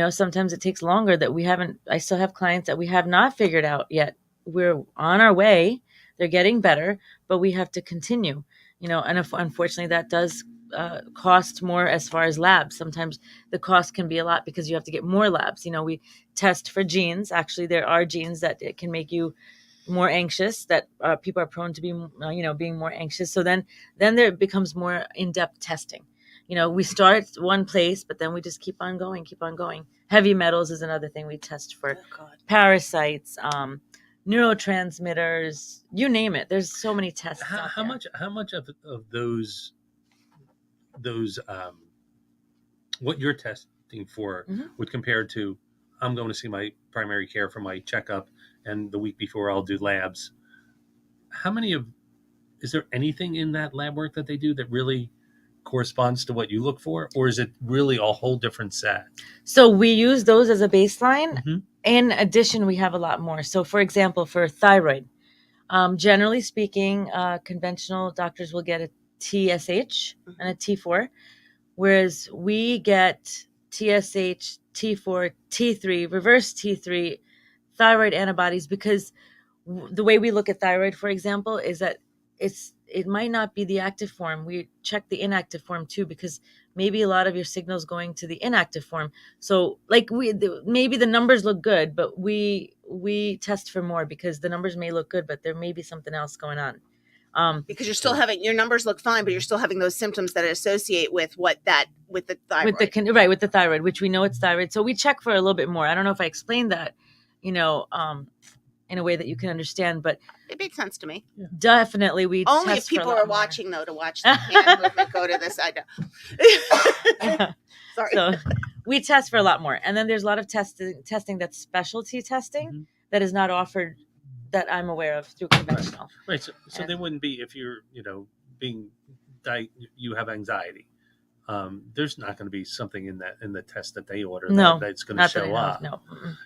Sometimes it takes longer that I still have clients that we have not figured out yet. We're on our way. They're getting better, but we have to continue, and unfortunately that does cost more as far as labs. Sometimes the cost can be a lot because you have to get more labs. We test for genes. Actually, there are genes that it can make you more anxious, that people are prone to be being more anxious. So then there becomes more in-depth testing. We start one place, but then we just keep on going. Heavy metals is another thing we test for. Oh God. Parasites, neurotransmitters, you name it. There's so many tests out How there. much of those what you're testing for Mhm. would compare to, I'm going to see my primary care for my checkup, and the week before I'll do labs. How many of Is there anything in that lab work that they do that really corresponds to what you look for, or is it really a whole different set? So we use those as a baseline. Mm-hmm. In addition, we have a lot more. So for example, for thyroid, generally speaking, conventional doctors will get a TSH and a T4, whereas we get TSH, T4, T3, reverse T3, thyroid antibodies because the way we look at thyroid, for example, is that it might not be the active form. We check the inactive form too, because maybe a lot of your signals going to the inactive form. So like maybe the numbers look good, but we test for more because the numbers may look good, but there may be something else going on. Because you're still having, your numbers look fine, but you're still having those symptoms that associate with with the thyroid. With the thyroid, which we know it's thyroid. So we check for a little bit more. I don't know if I explained that, in a way that you can understand, but it made sense to me. Definitely we only test if people for a are lot more. watching though, to watch the hand movement go to this side. Sorry. So we test for a lot more, and then there's a lot of testing that's specialty testing that is not offered that I'm aware of through conventional. Right. So they wouldn't be, if you're being you have anxiety. There's not going to be something in the test that they order that's going to show up. No.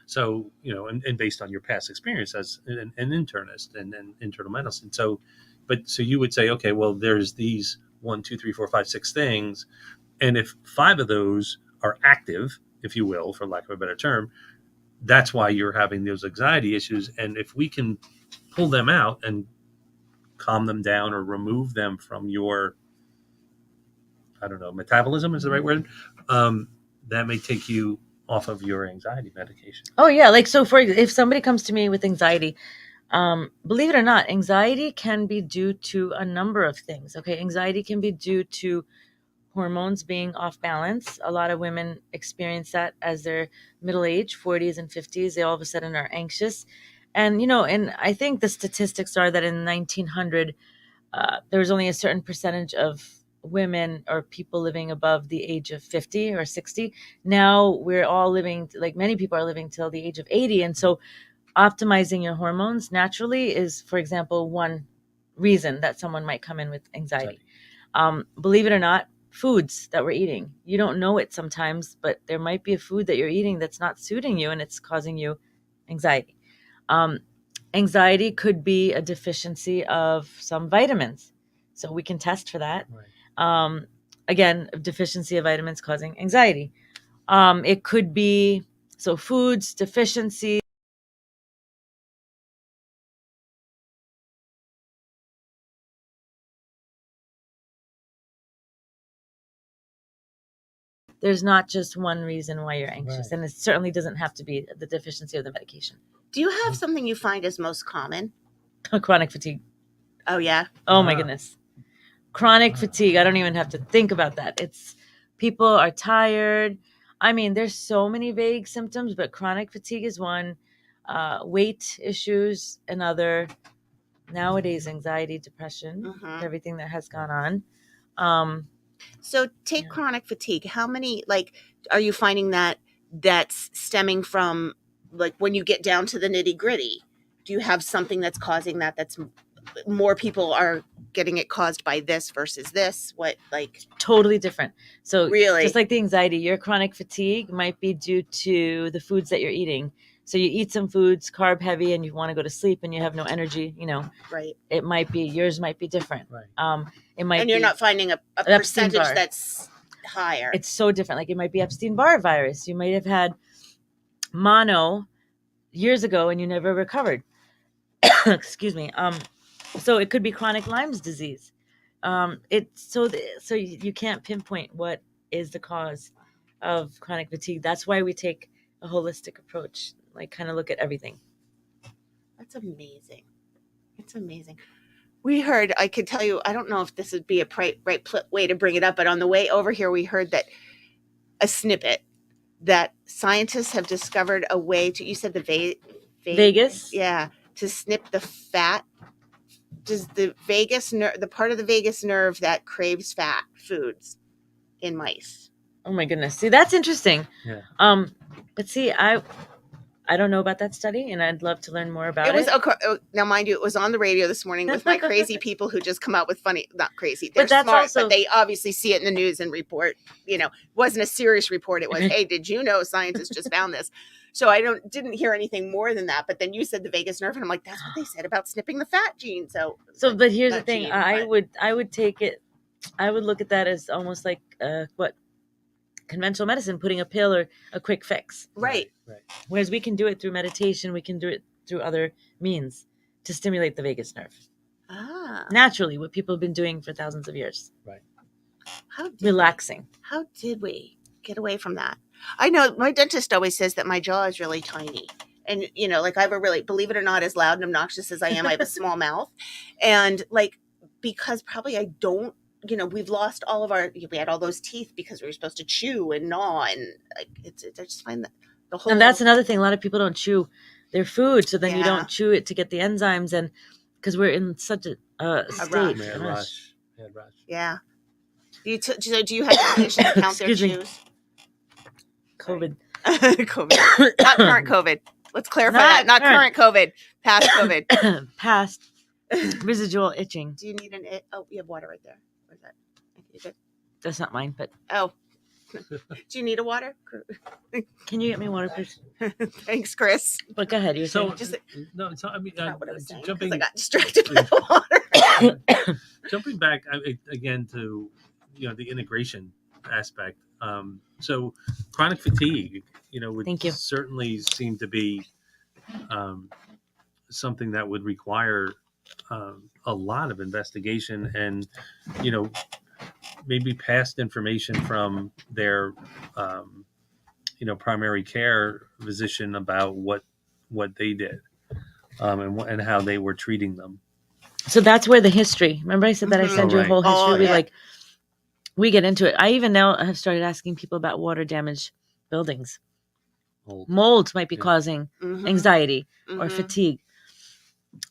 So and based on your past experience as an internist and internal medicine. So you would say, okay, well, there's these 1, 2, 3, 4, 5, 6 things, and if 5 of those are active, if you will, for lack of a better term, that's why you're having those anxiety issues. And if we can pull them out and calm them down or remove them from your, I don't know, metabolism is the right word, that may take you off of your anxiety medication. Oh yeah, like so if somebody comes to me with anxiety, believe it or not, anxiety can be due to a number of things. Okay, anxiety can be due to hormones being off balance. A lot of women experience that as they're middle age, 40s and 50s. They all of a sudden are anxious. And, and I think the statistics are that in 1900, there was only a certain percentage of women or people living above the age of 50 or 60. Now we're all living, like many people are living till the age of 80. And so optimizing your hormones naturally is, for example, one reason that someone might come in with anxiety. Believe it or not, foods that we're eating, you don't know it sometimes, but there might be a food that you're eating that's not suiting you and it's causing you anxiety. Anxiety could be a deficiency of some vitamins, so we can test for that. Right. Again, a deficiency of vitamins causing anxiety. It could be foods deficiency. There's not just one reason why you're anxious, and it certainly doesn't have to be the deficiency of the medication. Do you have something you find is most common? Chronic fatigue. Oh yeah. Oh my goodness. Chronic fatigue. I don't even have to think about that. It's people are tired. I mean, there's so many vague symptoms, but chronic fatigue is one. Weight issues, another. Nowadays, anxiety, depression, everything that has gone on. So take chronic fatigue. How many, are you finding that that's stemming from, when you get down to the nitty gritty, do you have something that's causing that? That's more people are getting it caused by this versus this? Totally different. So really, just like the anxiety, your chronic fatigue might be due to the foods that you're eating. So you eat some foods, carb heavy, and you want to go to sleep and you have no energy, Right. It might be, yours might be different. Right. It might and you're not finding a percentage that's higher. It's so different. Like it might be Epstein-Barr virus. You might have had mono years ago and you never recovered. Excuse me. So it could be chronic Lyme's disease. So you can't pinpoint what is the cause of chronic fatigue. That's why we take a holistic approach, kind of look at everything. That's amazing. It's amazing. We heard, I could tell you, I don't know if this would be a right way to bring it up, but on the way over here, we heard that a snippet that scientists have discovered a way to, you said the Vagus? Yeah, to snip the fat. Does the vagus nerve, the part of the vagus nerve that craves fat foods in mice? Oh my goodness. See, that's interesting. Yeah. But see, I don't know about that study, and I'd love to learn more about it. Now, mind you, it was on the radio this morning with my crazy people who just come out with funny, not crazy, they're smart, but they obviously see it in the news and report, it wasn't a serious report. It was, hey, did you know scientists just found this? So I didn't hear anything more than that. But then you said the vagus nerve, and I'm like, that's what they said about snipping the fat gene. But here's the thing. I would take it, I would look at that as almost like, conventional medicine, putting a pill or a quick fix. Right. Whereas we can do it through meditation, we can do it through other means to stimulate the vagus nerve. Naturally, what people have been doing for thousands of years. Right. Relaxing. How did we get away from that? I know my dentist always says that my jaw is really tiny. And, you know, like I have a really, believe it or not, as loud and obnoxious as I am, I have a small mouth. And like, because probably I don't, you know, we've lost all of we had all those teeth because we were supposed to chew and gnaw. And like, I just find that the whole. And that's another thing. A lot of people don't chew their food. So then you Yeah. don't chew it to get the enzymes. And because we're in such a state. Mad rush. Yeah. Do you have patients count their Excuse me. chews? COVID. COVID. Not current COVID. Let's clarify Not that. Not current COVID. Past COVID. Past residual itching. Do you need oh, you have water right there. Where's that? You good? That's not mine, but Oh. Do you need a water? can you get me water, please? Thanks, Chris. But go ahead. You're So saying. no, so I mean, Not what I was saying. 'Cause jumping I got distracted by the water. jumping back again to the integration aspect. So chronic fatigue, would Thank you. certainly seem to be something that would require a lot of investigation and maybe past information from their primary care physician about what they did and how they were treating them. So that's where the history. Remember, I said that I sent you a whole history. Oh, yeah. We get into it. I even now have started asking people about water damaged buildings. Mold might be causing anxiety or fatigue.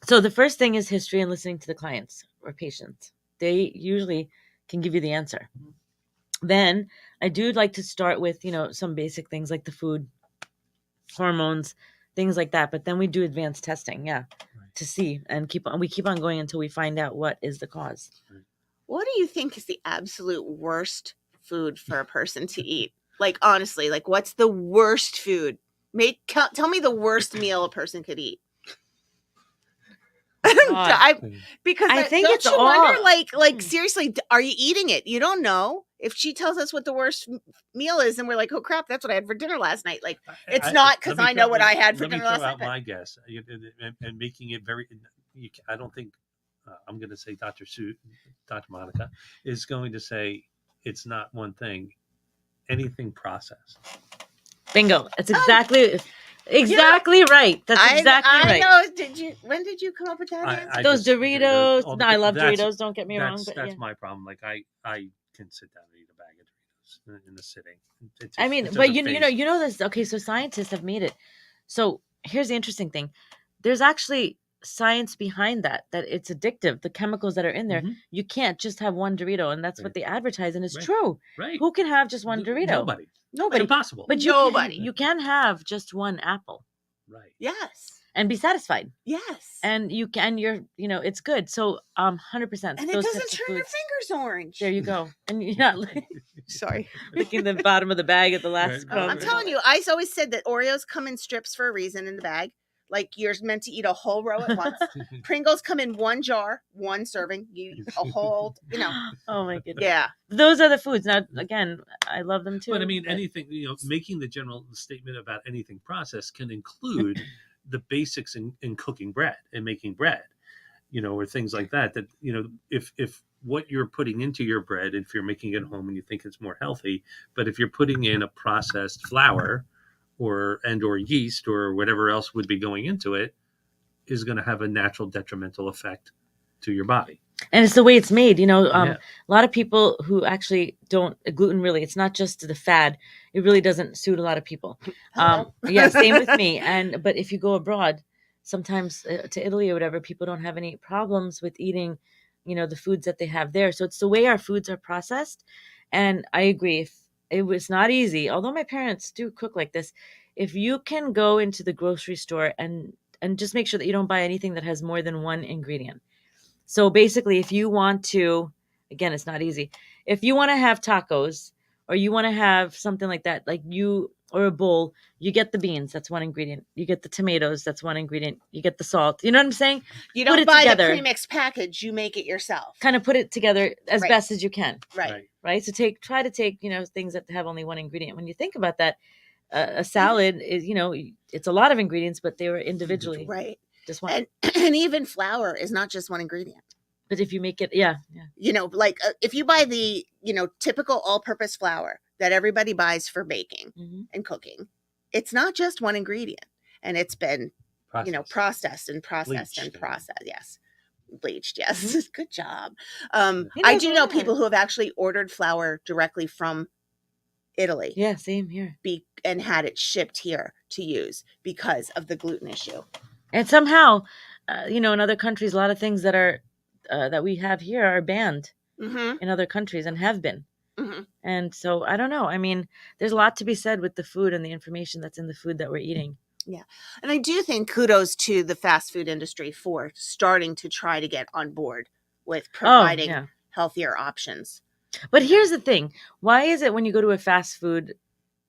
So the first thing is history and listening to the clients or patients. They usually can give you the answer. Then I do like to start with, some basic things like the food, hormones, things like that. But then we do advanced testing, to see and we keep on going until we find out what is the cause. What do you think is the absolute worst food for a person to eat? Like, honestly, like what's the worst food? Tell me the worst meal a person could eat. Because I think don't it's you all wonder, like seriously, are you eating it? You don't know. If she tells us what the worst meal is, and we're like, "Oh crap, that's what I had for dinner last night." Like, it's not because I know what I had for dinner last night. Let me throw out my guess and making it very. I don't think I'm going to say Dr. Monica is going to say it's not one thing. Anything processed. Bingo. That's exactly right. That's exactly right. I know. When did you come up with that answer? Those Doritos. No, I love Doritos. Don't get me wrong. But that's my problem. Like I can sit down and eat a bag of Doritos in the sitting. I mean, but you know this. Okay, so scientists have made it. So here's the interesting thing. There's actually science behind that it's addictive. The chemicals that are in there. You can't just have one Dorito, and that's what they advertise, and it's true. Right. Who can have just one Dorito? Nobody. Impossible. But you can have just one apple. Right. Yes. And be satisfied. Yes. And it's good. So 100%. And it doesn't turn your fingers orange. There you go. And you're not sorry. licking the bottom of the bag at the last crumb. I'm telling you, I always said that Oreos come in strips for a reason in the bag. Like you're meant to eat a whole row at once. Pringles come in one jar, one serving. You eat a whole, Oh my goodness. Yeah. Those are the foods. Now, again, I love them too. But I mean, anything, making the general statement about anything processed can include the basics in cooking bread and making bread, or things like that. That, if what you're putting into your bread, if you're making it at home and you think it's more healthy, but if you're putting in a processed flour or yeast or whatever else would be going into it, is going to have a natural detrimental effect to your body. And it's the way it's made. A lot of people who actually don't gluten, really, it's not just the fad. It really doesn't suit a lot of people. Same with me. But if you go abroad, sometimes to Italy or whatever, people don't have any problems with eating, the foods that they have there. So it's the way our foods are processed. And I agree. If it was not easy, although my parents do cook like this, if you can go into the grocery store and just make sure that you don't buy anything that has more than one ingredient. So basically, if you want to, again, it's not easy. If you want to have tacos or you want to have something like that, or a bowl, you get the beans. That's one ingredient. You get the tomatoes. That's one ingredient. You get the salt. You know what I'm saying? You don't buy the premixed package. You make it yourself. Kind of put it together as best as you can. Right. right? So try to take, things that have only one ingredient. When you think about that, a salad is, it's a lot of ingredients, but they were individually Right. just one. And even flour is not just one ingredient. But if you make it, yeah. Like if you buy the, typical all-purpose flour that everybody buys for baking and cooking, it's not just one ingredient. And it's been, processed and processed Bleached and and- processed. Yes. Bleached. Yes. Mhm. Good job. You I know, do know people who have actually ordered flour directly from Italy Yeah, same here. and had it shipped here to use because of the gluten issue. And somehow, in other countries, a lot of things that are that we have here are banned Mm-hmm. in other countries and have been. Mm-hmm. And so I don't know. I mean, there's a lot to be said with the food and the information that's in the food that we're eating. Yeah. And I do think kudos to the fast food industry for starting to try to get on board with providing yeah. healthier options. But here's the thing. Why is it when you go to a fast food,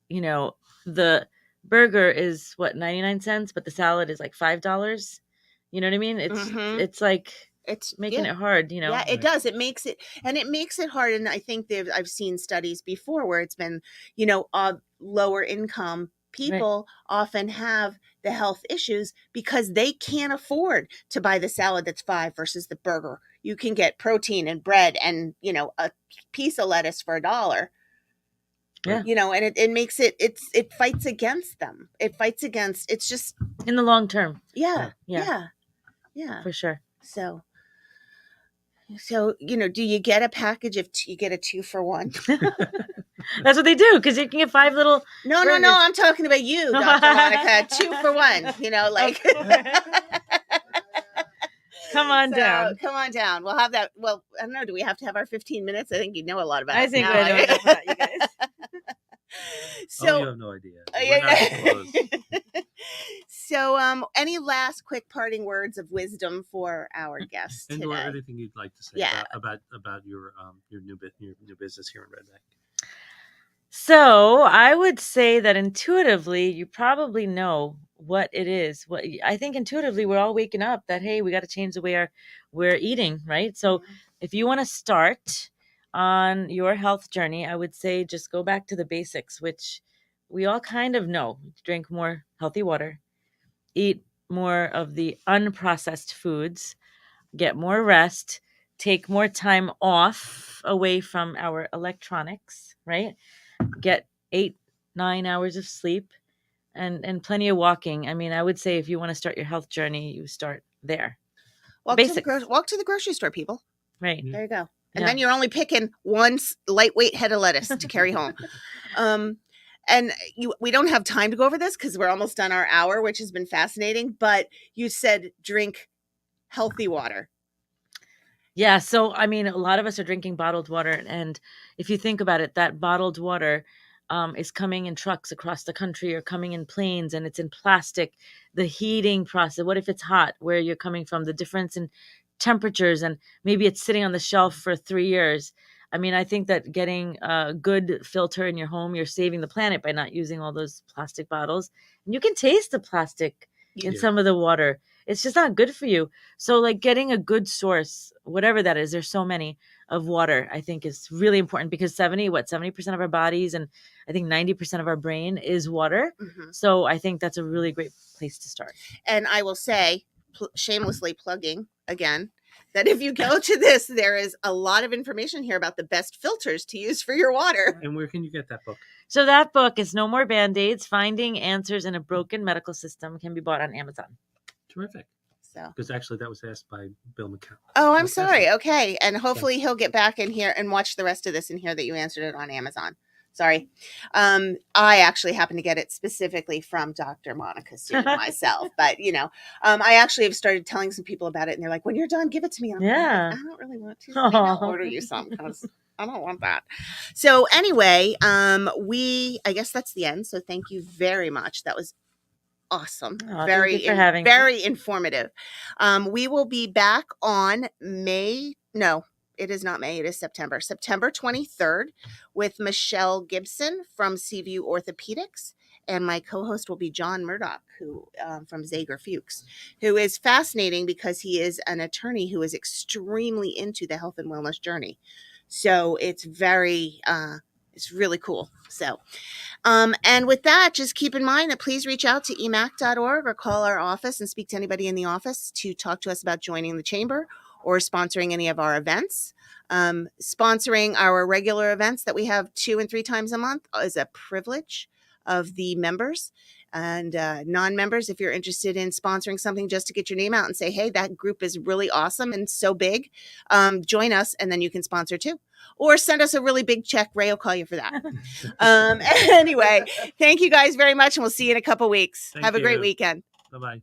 the burger is what, 99 cents, but the salad is like $5? You know what I mean? It's like It's making it hard, Yeah, it does. It makes it hard. And I think I've seen studies before where it's been, lower income people often have the health issues because they can't afford to buy the salad that's $5 versus the burger. You can get protein and bread and, a piece of lettuce for $1. Yeah. And it makes it fights against them. It fights against, it's just in the long term. Yeah. For sure. So, do you get a package if you get a 2-for-1? That's what they do, because you can get 5 little. No, I'm talking about you, Dr. Monica. 2-for-1. Like. Come on down. Come on down. We'll have that. Well, I don't know. Do we have to have our 15 minutes? I think you know a lot about. I think I know enough about you guys. So, you have no idea. We're not close. So, any last quick parting words of wisdom for our guests and today? or anything you'd like to say about your new business here in Red Bank? So I would say that intuitively, you probably know what it is. What I think intuitively, we're all waking up that, hey, we got to change the way we're eating, right? So if you want to start on your health journey, I would say just go back to the basics, which we all kind of know. Drink more healthy water, eat more of the unprocessed foods, get more rest, take more time off away from our electronics, right? Get 8-9 hours of sleep and plenty of walking. I mean, I would say if you want to start your health journey, you start there. Walk to the grocery store, people. Right. There you go. And then you're only picking one lightweight head of lettuce to carry home. And we don't have time to go over this because we're almost done our hour, which has been fascinating. But you said drink healthy water. Yeah. So, I mean, a lot of us are drinking bottled water. And if you think about it, that bottled water is coming in trucks across the country or coming in planes, and it's in plastic. The heating process, what if it's hot where you're coming from, the difference in temperatures, and maybe it's sitting on the shelf for 3 years. I mean, I think that getting a good filter in your home, you're saving the planet by not using all those plastic bottles. And you can taste the plastic in some of the water. It's just not good for you. So like getting a good source, whatever that is, there's so many, of water, I think is really important, because 70% of our bodies and I think 90% of our brain is water. Mm-hmm. So I think that's a really great place to start. And I will say, shamelessly plugging again, that if you go to this, there is a lot of information here about the best filters to use for your water. And where can you get that book? So that book is No More Band-Aids, Finding Answers in a Broken Medical System, can be bought on Amazon. Terrific. Because actually that was asked by Bill McCown. Oh, I'm sorry. Okay. And hopefully he'll get back in here and watch the rest of this and hear that you answered it on Amazon. Sorry. I actually happen to get it specifically from Dr. Monica Soon myself. But, I actually have started telling some people about it, and they're like, when you're done, give it to me. And I'm like, I don't really want to. So maybe I'll order you some because I don't want that. So anyway, I guess that's the end. So thank you very much. That was awesome. Thank you for having me. Very informative. We will be back on it is not May, it is September 23rd with Michelle Gibson from Seaview Orthopedics. And my co-host will be John Murdoch, who from Zager Fuchs, who is fascinating because he is an attorney who is extremely into the health and wellness journey. So it's very, it's really cool. So, and with that, just keep in mind that please reach out to emac.org or call our office and speak to anybody in the office to talk to us about joining the chamber or sponsoring any of our events. Sponsoring our regular events that we have 2 and 3 times a month is a privilege of the members. And non-members, if you're interested in sponsoring something just to get your name out and say, hey, that group is really awesome and so big, join us, and then you can sponsor too. Or send us a really big check. Ray will call you for that. Anyway, thank you guys very much, and we'll see you in a couple weeks. Thank Have a great you. weekend. Bye-bye.